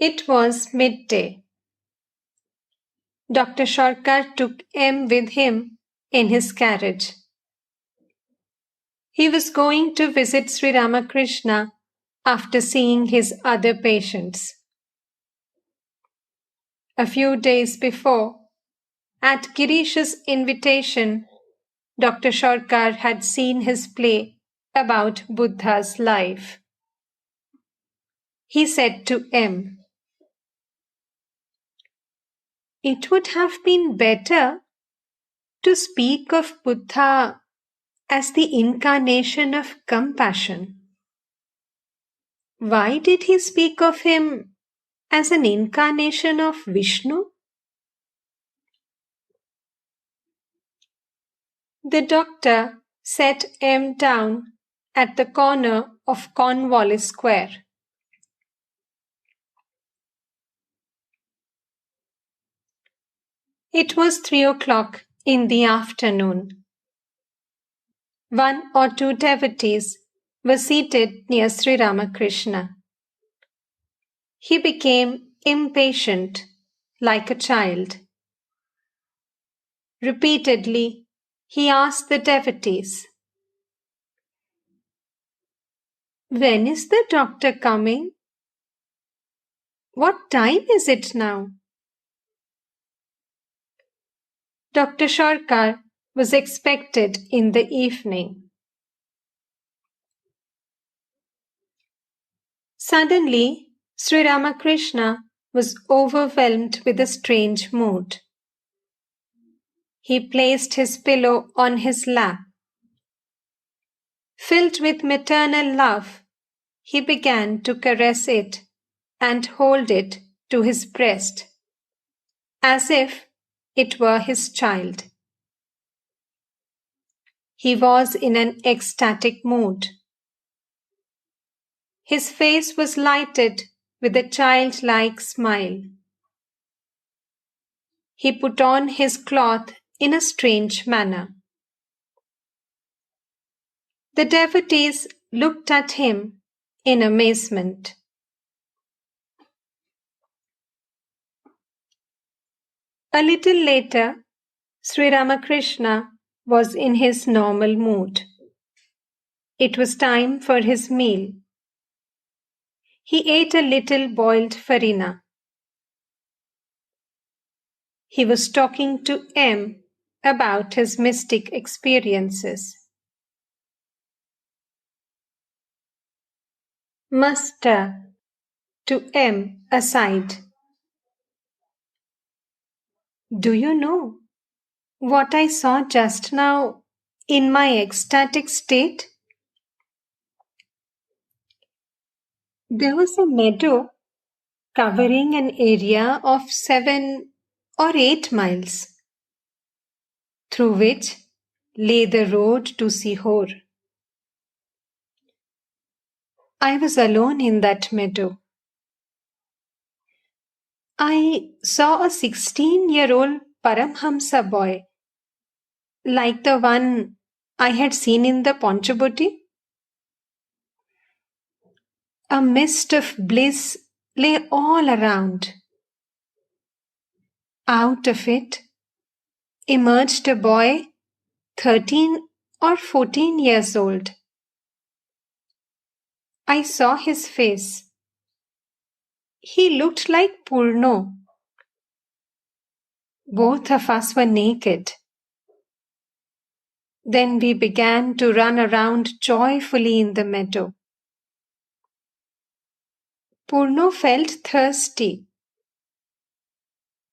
It was midday. Dr. Sarkar took M with him in his carriage. He was going to visit Sri Ramakrishna after seeing his other patients. A few days before, at Girish's invitation, Dr. Sarkar had seen his play about Buddha's life. He said to M, "It would have been better to speak of Buddha as the incarnation of compassion. Why did he speak of him as an incarnation of Vishnu?" The doctor set M down at the corner of Cornwallis Square. It was 3 o'clock in the afternoon. 1 or 2 devotees were seated near Sri Ramakrishna. He became impatient, like a child. Repeatedly, he asked the devotees, "When is the doctor coming? What time is it now?" Dr. Sarkar was expected in the evening. Suddenly, Sri Ramakrishna was overwhelmed with a strange mood. He placed his pillow on his lap. Filled with maternal love, he began to caress it and hold it to his breast, as if it were his child. He was in an ecstatic mood. His face was lighted with a childlike smile. He put on his cloth in a strange manner. The devotees looked at him in amazement. A little later, Sri Ramakrishna was in his normal mood. It was time for his meal. He ate a little boiled farina. He was talking to M about his mystic experiences. Master, to M aside, "Do you know what I saw just now in my ecstatic state? There was a meadow covering an area of 7 or 8 miles, through which lay the road to Sihor. I was alone in that meadow. I saw a 16-year-old Paramhansa boy, like the one I had seen in the Ponchaboti. A mist of bliss lay all around. Out of it emerged a boy 13 or 14 years old. I saw his face. He looked like Purno. Both of us were naked. Then we began to run around joyfully in the meadow. Purno felt thirsty.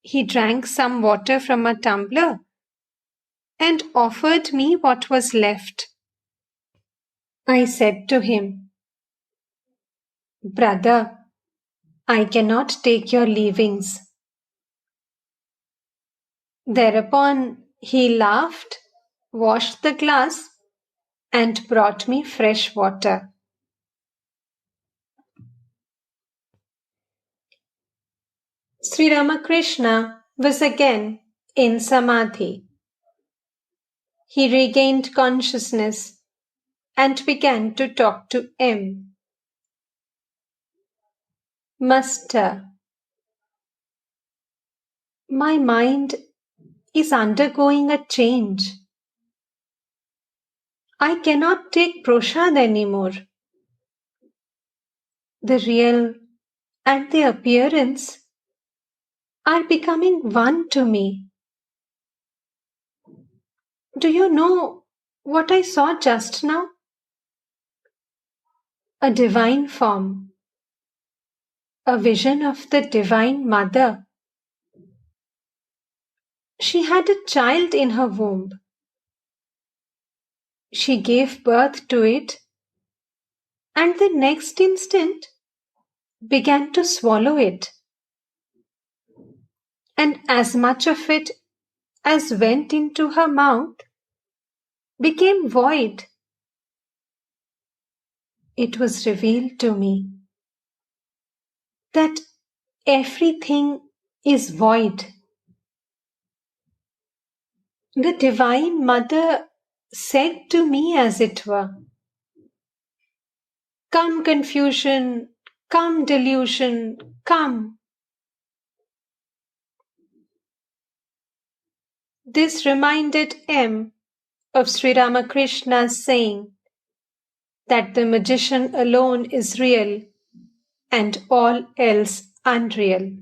He drank some water from a tumbler and offered me what was left. I said to him, "Brother, I cannot take your leavings." Thereupon he laughed, washed the glass, and brought me fresh water. Sri Ramakrishna was again in Samadhi. He regained consciousness and began to talk to M. "Master, My mind is undergoing a change. I cannot take prasad anymore. The real and the appearance are becoming one to me. Do you know what I saw just now? A divine form, a vision of the Divine Mother. She had a child in her womb. She gave birth to it, and the next instant began to swallow it. And as much of it as went into her mouth became void. It was revealed to me that everything is void. The Divine Mother said to me, as it were, "Come, confusion, come, delusion, come." This reminded M of Sri Ramakrishna's saying that the magician alone is real and all else unreal.